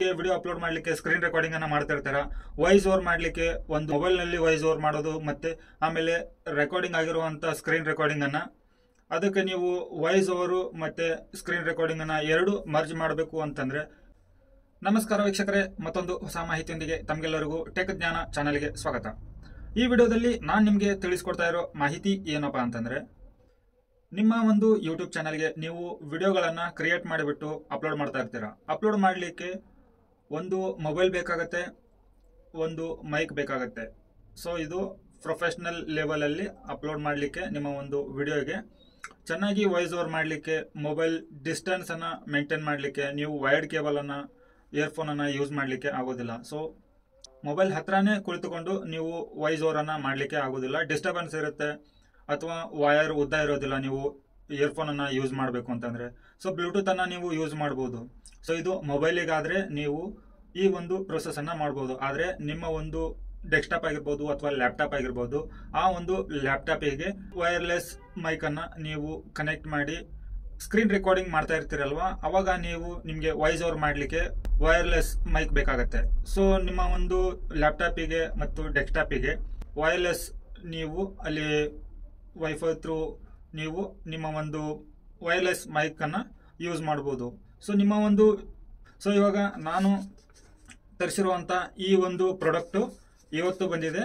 ನಿಮಗೆ video upload ಮಾಡಲಿಕ್ಕೆ screen recording ಅನ್ನ ಮಾಡ್ತಾ ಇರ್ತೀರಾ. ವಾಯ್ಸ್ ಓವರ್ ಮಾಡಲಿಕ್ಕೆ ಒಂದು ಮೊಬೈಲ್ ನಲ್ಲಿ ವಾಯ್ಸ್ ಓವರ್ ಮಾಡೋದು ಮತ್ತೆ ಆಮೇಲೆ ರೆಕಾರ್ಡಿಂಗ್ ಆಗಿರುವಂತ ಸ್ಕ್ರೀನ್ ರೆಕಾರ್ಡಿಂಗ್ ಅನ್ನ ಅದಕ್ಕೆ ನೀವು ವಾಯ್ಸ್ ಓವರ್ ಮತ್ತೆ ಸ್ಕ್ರೀನ್ ರೆಕಾರ್ಡಿಂಗ್ ಅನ್ನ ಎರಡು ಮರ್ಜ್ ಮಾಡಬೇಕು ಅಂತಂದ್ರೆ. ನಮಸ್ಕಾರ ವೀಕ್ಷಕರೇ, ಮತ್ತೊಂದು ಹೊಸ ಮಾಹಿತಿಯೊಂದಿಗೆ ತಮಗೆಲ್ಲರಿಗೂ ಟೆಕ್ ಜ್ಞಾನ ಚಾನೆಲ್ಗೆ ಸ್ವಾಗತ. ಈ ವಿಡಿಯೋದಲ್ಲಿ ನಾನು ನಿಮಗೆ ತಿಳಿಸ್ಕೊಡ್ತಾ ಇರೋ ಮಾಹಿತಿ ಏನಪ್ಪಾ ಅಂತಂದ್ರೆ, ನಿಮ್ಮ ಒಂದು ಯೂಟ್ಯೂಬ್ ಚಾನೆಲ್ಗೆ ನೀವು ವಿಡಿಯೋಗಳನ್ನ ಕ್ರಿಯೇಟ್ ಮಾಡಿಬಿಟ್ಟು ಅಪ್ಲೋಡ್ ಮಾಡ್ತಾ ಇರ್ತೀರಾ. ಅಪ್ಲೋಡ್ ಮಾಡಲಿಕ್ಕೆ ಒಂದು ಮೊಬೈಲ್ ಬೇಕಾಗತ್ತೆ, ಒಂದು ಮೈಕ್ ಬೇಕಾಗತ್ತೆ. ಸೊ ಇದು ಪ್ರೊಫೆಷನಲ್ ಲೆವೆಲ್ ಅಲ್ಲಿ ಅಪ್ಲೋಡ್ ಮಾಡಲಿಕ್ಕೆ ನಿಮ್ಮ ಒಂದು ವಿಡಿಯೋಗೆ ಚೆನ್ನಾಗಿ ವಾಯ್ಸ್ ಓವರ್ ಮಾಡಲಿಕ್ಕೆ ಮೊಬೈಲ್ ಡಿಸ್ಟೆನ್ಸ್ ಅನ್ನ ಮೇಂಟೈನ್ ಮಾಡಲಿಕ್ಕೆ ನೀವು ವೈರ್ಡ್ ಕೇಬಲ್ ಅನ್ನ ಇಯರ್ಫೋನ್ ಅನ್ನ ಯೂಸ್ ಮಾಡಲಿಕ್ಕೆ ಆಗೋದಿಲ್ಲ. ಸೊ ಮೊಬೈಲ್ ಹತ್ರನೇ ಕುಳಿತುಕೊಂಡು ನೀವು ವಾಯ್ಸ್ ಓವರ್ ಅನ್ನ ಮಾಡಲಿಕ್ಕೆ ಆಗೋದಿಲ್ಲ, ಡಿಸ್ಟರ್ಬೆನ್ಸ್ ಇರುತ್ತೆ ಅಥವಾ ವೈರ್ ಉದ್ದ ಇರೋದಿಲ್ಲ ನೀವು ಇಯರ್ಫೋನ್ ಅನ್ನ ಯೂಸ್ ಮಾಡಬೇಕು ಅಂತಂದ್ರೆ. ಸೊ ಬ್ಲೂಟೂತ್ ಅನ್ನ ನೀವು ಯೂಸ್ ಮಾಡಬಹುದು. ಸೊ ಇದು ಮೊಬೈಲಿಗಾದ್ರೆ ನೀವು ಈ ಒಂದು ಪ್ರೊಸೆಸ್ ಅನ್ನ ಮಾಡಬಹುದು. ಆದ್ರೆ ನಿಮ್ಮ ಒಂದು ಡೆಸ್ಕ್ಟಾಪ್ ಆಗಿರ್ಬೋದು ಅಥವಾ ಲ್ಯಾಪ್ಟಾಪ್ ಆಗಿರ್ಬೋದು, ಆ ಒಂದು ಲ್ಯಾಪ್ಟಾಪಿಗೆ ವೈರ್ಲೆಸ್ ಮೈಕ್ ಅನ್ನ ನೀವು ಕನೆಕ್ಟ್ ಮಾಡಿ ಸ್ಕ್ರೀನ್ ರೆಕಾರ್ಡಿಂಗ್ ಮಾಡ್ತಾ ಇರ್ತೀರಲ್ವಾ, ಅವಾಗ ನೀವು ನಿಮಗೆ ವಾಯ್ಸ್ ಓವರ್ ಮಾಡಲಿಕ್ಕೆ ವೈರ್ಲೆಸ್ ಮೈಕ್ ಬೇಕಾಗತ್ತೆ. ಸೊ ನಿಮ್ಮ ಒಂದು ಲ್ಯಾಪ್ಟಾಪಿಗೆ ಮತ್ತು ಡೆಸ್ಕ್ಟಾಪಿಗೆ ವೈರ್ಲೆಸ್ ನೀವು ಅಲ್ಲಿ ವೈಫೈ ಥ್ರೂ ನೀವು ನಿಮ್ಮ ಒಂದು ವೈರ್ಲೆಸ್ ಮೈಕ್ ಅನ್ನ ಯೂಸ್ ಮಾಡಬಹುದು. ಸೊ ಇವಾಗ ನಾನು ತರಿಸಿರುವಂತ ಈ ಒಂದು ಪ್ರಾಡಕ್ಟ್ ಇವತ್ತು ಬಂದಿದೆ.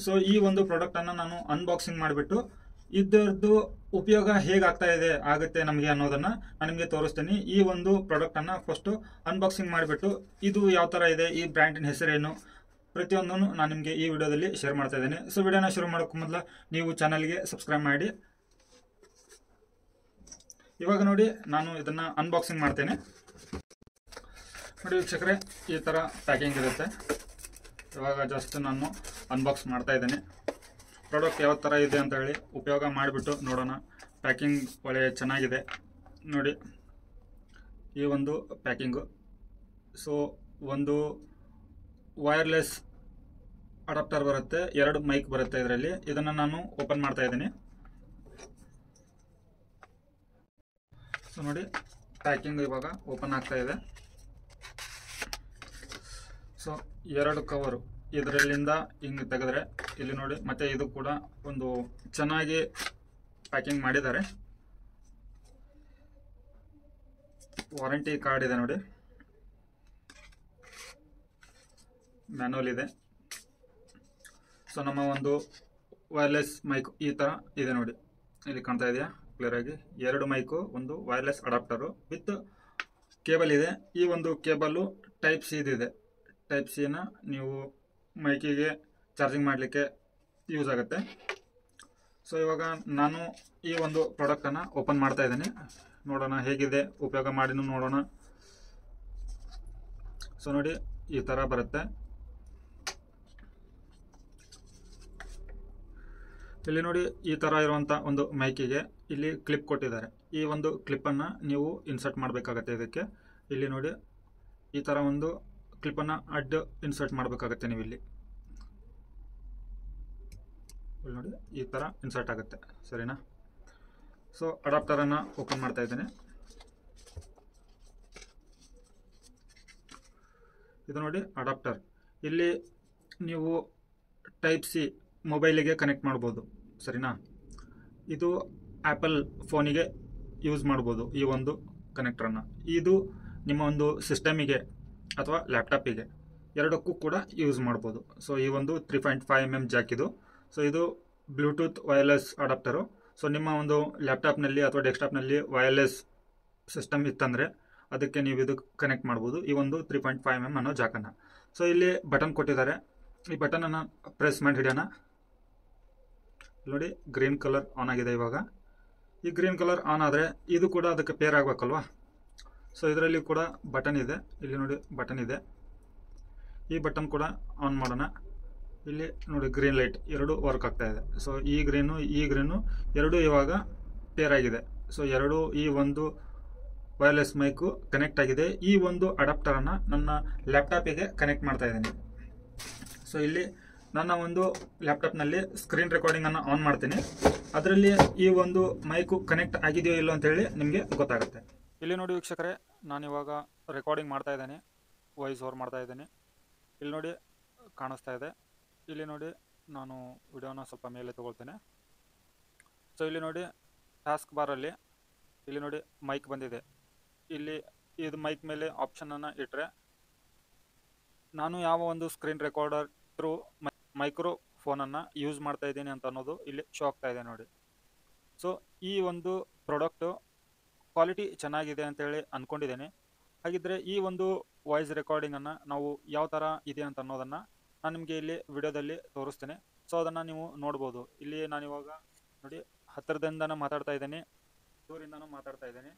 ಸೊ ಈ ಒಂದು ಪ್ರಾಡಕ್ಟ್ ಅನ್ನ ನಾನು ಅನ್ಬಾಕ್ಸಿಂಗ್ ಮಾಡಿಬಿಟ್ಟು ಇದರದ್ದು ಉಪಯೋಗ ಆಗುತ್ತೆ ನಮಗೆ ಅನ್ನೋದನ್ನ ನಾನು ನಿಮಗೆ ತೋರಿಸ್ತೀನಿ. ಈ ಒಂದು ಪ್ರಾಡಕ್ಟ್ ಅನ್ನ ಫಸ್ಟ್ ಅನ್ಬಾಕ್ಸಿಂಗ್ ಮಾಡಿಬಿಟ್ಟು ಇದು ಯಾವ ತರ ಇದೆ, ಈ ಬ್ರ್ಯಾಂಡಿನ ಹೆಸರೇನು, ಪ್ರತಿಯೊಂದನ್ನು ನಾನು ನಿಮಗೆ ಈ ವಿಡಿಯೋದಲ್ಲಿ ಶೇರ್ ಮಾಡ್ತಾ ಇದ್ದೇನೆ. ಸೊ ವಿಡಿಯೋನ ಶುರು ಮಾಡೋಕೆ ಮೊದಲು ನೀವು ಚಾನಲ್ಗೆ ಸಬ್ಸ್ಕ್ರೈಬ್ ಮಾಡಿ. ಇವಾಗ ನೋಡಿ ನಾನು ಇದನ್ನ ಅನ್ಬಾಕ್ಸಿಂಗ್ ಮಾಡ್ತೇನೆ. ನೋಡಿ ವೀಕ್ಷಕರೇ, ಈ ತರ ಪ್ಯಾಕಿಂಗ್ ಇರುತ್ತೆ. ಇವಾಗ ಜಸ್ಟ್ ನಾನು ಅನ್ಬಾಕ್ಸ್ ಮಾಡ್ತಾ ಇದ್ದೇನೆ. ಪ್ರಾಡಕ್ಟ್ ಯಾವ ತರ ಇದೆ ಅಂತ ಹೇಳಿ ಉಪಯೋಗ ಮಾಡಿಬಿಟ್ಟು ನೋಡೋಣ. ಪ್ಯಾಕಿಂಗ್ ಒಳ್ಳೆ ಚೆನ್ನಾಗಿದೆ ನೋಡಿ, ಈ ಒಂದು ಪ್ಯಾಕಿಂಗು. ಸೊ ಒಂದು ವೈರ್ಲೆಸ್ ಅಡಾಪ್ಟರ್ ಬರುತ್ತೆ, ಎರಡು ಮೈಕ್ ಬರುತ್ತೆ ಇದರಲ್ಲಿ. ಇದನ್ನ ನಾನು ಓಪನ್ ಮಾಡ್ತಾ ಇದ್ದೀನಿ. ಸೊ ನೋಡಿ ಪ್ಯಾಕಿಂಗ್ ಇವಾಗ ಓಪನ್ ಆಗ್ತಾ ಇದೆ. ಸೊ ಎರಡು ಕವರು ಇದರಲ್ಲಿಂದ ಹಿಂಗೆ ತೆಗೆದ್ರೆ ಇಲ್ಲಿ ನೋಡಿ, ಮತ್ತೆ ಇದು ಕೂಡ ಒಂದು ಚೆನ್ನಾಗಿ ಪ್ಯಾಕಿಂಗ್ ಮಾಡಿದ್ದಾರೆ. ವಾರಂಟಿ ಕಾರ್ಡ್ ಇದೆ ನೋಡಿ, ಮ್ಯಾನುವಲ್ ಇದೆ. ಸೊ ನಮ್ಮ ಒಂದು ವೈರ್ಲೆಸ್ ಮೈಕ್ ಈ ತರ ಇದೆ ನೋಡಿ, ಇಲ್ಲಿ ಕಾಣ್ತಾ ಇದೆಯಾ ಕ್ಲಿಯರ್ ಆಗಿ. ಎರಡು ಮೈಕು, ಒಂದು ವೈರ್ಲೆಸ್ ಅಡಾಪ್ಟರು ವಿತ್ ಕೇಬಲ್ ಇದೆ. ಈ ಒಂದು ಕೇಬಲ್ ಟೈಪ್ ಸಿ ಇದೆ. ಟೈಪ್ ಸಿ ನ ನೀವು ಮೈಕಿಗೆ ಚಾರ್ಜಿಂಗ್ ಮಾಡಲಿಕ್ಕೆ ಯೂಸ್ ಆಗುತ್ತೆ. ಸೊ ಇವಾಗ ನಾನು ಈ ಒಂದು ಪ್ರಾಡಕ್ಟ್ ಅನ್ನ ಓಪನ್ ಮಾಡ್ತಾ ಇದ್ದೀನಿ. ನೋಡೋಣ ಹೇಗಿದೆ, ಉಪಯೋಗ ಮಾಡಿ ನೋಡೋಣ. ಸೊ ನೋಡಿ ಈ ತರ ಬರುತ್ತೆ. ಇಲ್ಲಿ ನೋಡಿ ಈ ತರ ಇರುವಂತ ಒಂದು ಮೈಕಿಗೆ ಇಲ್ಲಿ ಕ್ಲಿಪ್ ಕೊಟ್ಟಿದ್ದಾರೆ. ಈ ಒಂದು ಕ್ಲಿಪ್ ಅನ್ನ ನೀವು ಇನ್ಸರ್ಟ್ ಮಾಡಬೇಕಾಗತ್ತೆ ಇದಕ್ಕೆ. ಇಲ್ಲಿ ನೋಡಿ ಈ ತರ ಒಂದು ಕ್ಲಿಪ್ ಅನ್ನ ಅಡ್ಡ ಇನ್ಸರ್ಟ್ ಮಾಡಬೇಕಾಗತ್ತೆ ನೀವು ಇಲ್ಲಿ ನೋಡಿ, ಈ ತರ ಇನ್ಸರ್ಟ್ ಆಗುತ್ತೆ, ಸರಿನಾ? ಸೊ ಅಡಾಪ್ಟರ್ ಅನ್ನ ಓಪನ್ ಮಾಡ್ತಾ ಇದ್ದೇನೆ. ಇದು ನೋಡಿ ಅಡಾಪ್ಟರ್. ಇಲ್ಲಿ ನೀವು ಟೈಪ್ ಸಿ ಮೊಬೈಲಿಗೆ ಕನೆಕ್ಟ್ ಮಾಡ್ಬೋದು, ಸರಿನಾ? ಇದು ಆಪಲ್ ಫೋನಿಗೆ ಯೂಸ್ ಮಾಡ್ಬೋದು ಈ ಒಂದು ಕನೆಕ್ಟರನ್ನ. ಇದು ನಿಮ್ಮ ಒಂದು ಸಿಸ್ಟಮಿಗೆ ಅಥವಾ ಲ್ಯಾಪ್ಟಾಪಿಗೆ ಎರಡಕ್ಕೂ ಕೂಡ ಯೂಸ್ ಮಾಡ್ಬೋದು. ಸೊ ಈ ಒಂದು 3.5 mm ಜಾಕ್ ಇದು. ಸೊ ಇದು ಬ್ಲೂಟೂತ್ ವೈರ್ಲೆಸ್ ಅಡಾಪ್ಟರು. ಸೊ ನಿಮ್ಮ ಒಂದು ಲ್ಯಾಪ್ಟಾಪ್ನಲ್ಲಿ ಅಥವಾ ಡೆಸ್ಕ್ಟಾಪ್ನಲ್ಲಿ ವೈರ್ಲೆಸ್ ಸಿಸ್ಟಮ್ ಇತ್ತಂದರೆ ಅದಕ್ಕೆ ನೀವು ಇದು ಕನೆಕ್ಟ್ ಮಾಡ್ಬೋದು, ಈ ಒಂದು 3.5 mm ಅನ್ನೋ ಜಾಕನ್ನು. ಸೊ ಇಲ್ಲಿ ಬಟನ್ ಕೊಟ್ಟಿದ್ದಾರೆ. ಈ ಬಟನನ್ನು ಪ್ರೆಸ್ ಮಾಡಿ ಹಿಡಿಯೋಣ. ನೋಡಿ ಗ್ರೀನ್ ಕಲರ್ ಆನ್ ಆಗಿದೆ. ಇವಾಗ ಈ ಗ್ರೀನ್ ಕಲರ್ ಆನ್ ಆದರೆ ಇದು ಕೂಡ ಅದಕ್ಕೆ ಪೇರ್ ಆಗಬೇಕಲ್ವಾ. ಸೊ ಇದರಲ್ಲಿ ಕೂಡ ಬಟನ್ ಇದೆ, ಇಲ್ಲಿ ನೋಡಿ ಬಟನ್ ಇದೆ. ಈ ಬಟನ್ ಕೂಡ ಆನ್ ಮಾಡೋಣ. ಇಲ್ಲಿ ನೋಡಿ ಗ್ರೀನ್ ಲೈಟ್ ಎರಡು ವರ್ಕ್ ಆಗ್ತಾ ಇದೆ. ಸೊ ಈ ಗ್ರೀನು ಎರಡು ಇವಾಗ ಪೇರ್ ಆಗಿದೆ. ಸೊ ಎರಡು ಈ ಒಂದು ವೈರ್ಲೆಸ್ ಮೈಕು ಕನೆಕ್ಟ್ ಆಗಿದೆ. ಈ ಒಂದು ಅಡಾಪ್ಟರನ್ನು ನನ್ನ ಲ್ಯಾಪ್ಟಾಪಿಗೆ ಕನೆಕ್ಟ್ ಮಾಡ್ತಾ ಇದ್ದೀನಿ. ಸೊ ಇಲ್ಲಿ ನನ್ನ ಒಂದು ಲ್ಯಾಪ್ಟಾಪ್ನಲ್ಲಿ ಸ್ಕ್ರೀನ್ ರೆಕಾರ್ಡಿಂಗ್ ಅನ್ನು ಆನ್ ಮಾಡ್ತೀನಿ. ಅದರಲ್ಲಿ ಈ ಒಂದು ಮೈಕು ಕನೆಕ್ಟ್ ಆಗಿದೆಯೋ ಇಲ್ಲೋ ಅಂತ ಹೇಳಿ ನಿಮಗೆ ಗೊತ್ತಾಗುತ್ತೆ. ಇಲ್ಲಿ ನೋಡಿ ವೀಕ್ಷಕರೇ, ನಾನು ಇವಾಗ ರೆಕಾರ್ಡಿಂಗ್ ಮಾಡ್ತಾ ಇದ್ದೇನೆ. ವಾಯ್ಸ್ ಓವರ್ ಮಾಡ್ತಾ ಇದ್ದೀನಿ. ಇಲ್ಲಿ ನೋಡಿ ಕಾಣಿಸ್ತಾ ಇದೆ. ಇಲ್ಲಿ ನೋಡಿ ನಾನು ವಿಡಿಯೋನ ಸ್ವಲ್ಪ ಮೇಲೆ ತೊಗೊಳ್ತೇನೆ. ಸೊ ಇಲ್ಲಿ ನೋಡಿ ಟಾಸ್ಕ್ ಬಾರಲ್ಲಿ ಇಲ್ಲಿ ನೋಡಿ ಮೈಕ್ ಬಂದಿದೆ. ಇಲ್ಲಿ ಇದು ಮೈಕ್ ಮೇಲೆ ಆಪ್ಷನನ್ನು ಇಟ್ಟರೆ ನಾನು ಯಾವ ಒಂದು ಸ್ಕ್ರೀನ್ ರೆಕಾರ್ಡರ್ ಥ್ರೂ ಮೈಕ್ರೋಫೋನನ್ನು ಯೂಸ್ ಮಾಡ್ತಾ ಇದ್ದೀನಿ ಅಂತ ಅನ್ನೋದು ಇಲ್ಲಿ ಶೋ ಆಗ್ತಾ ಇದೆ ನೋಡಿ. ಸೊ ಈ ಒಂದು ಪ್ರಾಡಕ್ಟು ಕ್ವಾಲಿಟಿ ಚೆನ್ನಾಗಿದೆ ಅಂತೇಳಿ ಅಂದ್ಕೊಂಡಿದ್ದೇನೆ. ಹಾಗಿದ್ದರೆ ಈ ಒಂದು ವಾಯ್ಸ್ ರೆಕಾರ್ಡಿಂಗನ್ನು ನಾವು ಯಾವ ಥರ ಇದೆ ಅಂತ ಅನ್ನೋದನ್ನು ನಾನು ನಿಮಗೆ ಇಲ್ಲಿ ವಿಡಿಯೋದಲ್ಲಿ ತೋರಿಸ್ತೇನೆ. ಸೊ ಅದನ್ನು ನೀವು ನೋಡ್ಬೋದು. ಇಲ್ಲಿ ನಾನಿವಾಗ ನೋಡಿ ಹತ್ತಿರದಿಂದನೂ ಮಾತಾಡ್ತಾ ಇದ್ದೀನಿ, ದೂರಿಂದನೂ ಮಾತಾಡ್ತಾ ಇದ್ದೀನಿ.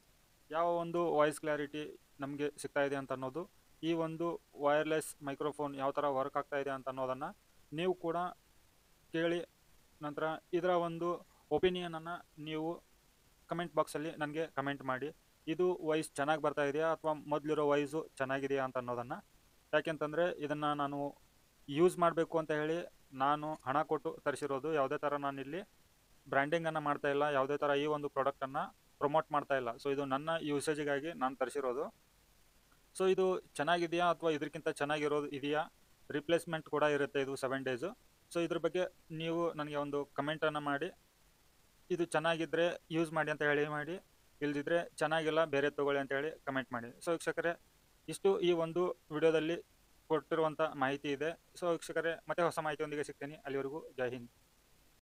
ಯಾವ ಒಂದು ವಾಯ್ಸ್ ಕ್ಲಾರಿಟಿ ನಮಗೆ ಸಿಗ್ತಾ ಇದೆ ಅಂತ ಅನ್ನೋದು, ಈ ಒಂದು ವೈರ್ಲೆಸ್ ಮೈಕ್ರೋಫೋನ್ ಯಾವ ಥರ ವರ್ಕ್ ಆಗ್ತಾ ಇದೆ ಅಂತ ಅನ್ನೋದನ್ನು ನೀವು ಕೂಡ ಕೇಳಿ, ನಂತರ ಇದರ ಒಂದು ಒಪಿನಿಯನನ್ನು ನೀವು ಕಮೆಂಟ್ ಬಾಕ್ಸಲ್ಲಿ ನನಗೆ ಕಮೆಂಟ್ ಮಾಡಿ. ಇದು ವಾಯ್ಸ್ ಚೆನ್ನಾಗಿ ಬರ್ತಾ ಇದೆಯಾ ಅಥವಾ ಮೊದಲಿರೋ ವಾಯ್ಸು ಚೆನ್ನಾಗಿದೆಯಾ ಅಂತ ಅನ್ನೋದನ್ನು. ಯಾಕೆಂತಂದರೆ ಇದನ್ನು ನಾನು ಯೂಸ್ ಮಾಡಬೇಕು ಅಂತ ಹೇಳಿ ನಾನು ಹಣ ಕೊಟ್ಟು ತರಿಸಿರೋದು. ಯಾವುದೇ ಥರ ನಾನಿಲ್ಲಿ ಬ್ರ್ಯಾಂಡಿಂಗನ್ನು ಮಾಡ್ತಾ ಇಲ್ಲ, ಯಾವುದೇ ಥರ ಈ ಒಂದು ಪ್ರಾಡಕ್ಟನ್ನು ಪ್ರಮೋಟ್ ಮಾಡ್ತಾ ಇಲ್ಲ. ಸೊ ಇದು ನನ್ನ ಯೂಸೇಜಿಗಾಗಿ ನಾನು ತರಿಸಿರೋದು. ಸೊ ಇದು ಚೆನ್ನಾಗಿದೆಯಾ ಅಥವಾ ಇದಕ್ಕಿಂತ ಚೆನ್ನಾಗಿರೋದು ಇದೆಯಾ, ರಿಪ್ಲೇಸ್ಮೆಂಟ್ ಕೂಡ ಇರುತ್ತೆ ಇದು 7 ಡೇಸು. ಸೊ ಇದ್ರ ಬಗ್ಗೆ ನೀವು ನನಗೆ ಒಂದು ಕಮೆಂಟನ್ನು ಮಾಡಿ, ಇದು ಚೆನ್ನಾಗಿದ್ದರೆ ಯೂಸ್ ಮಾಡಿ ಅಂತ ಹೇಳಿ ಮಾಡಿ, ಇಲ್ದಿದ್ರೆ ಚೆನ್ನಾಗಿಲ್ಲ ಬೇರೆ ತೊಗೊಳ್ಳಿ ಅಂತ ಹೇಳಿ ಕಮೆಂಟ್ ಮಾಡಿ. ಸೊ ವೀಕ್ಷಕರೇ, ಇಷ್ಟು ಈ ಒಂದು ವಿಡಿಯೋದಲ್ಲಿ ಕೊಟ್ಟಿರುವಂಥ ಮಾಹಿತಿ ಇದೆ. ಸೊ ವೀಕ್ಷಕರೇ, ಮತ್ತೆ ಹೊಸ ಮಾಹಿತಿಯೊಂದಿಗೆ ಸಿಗ್ತೀನಿ. ಅಲ್ಲಿವರೆಗೂ ಜೈ ಹಿಂದ್.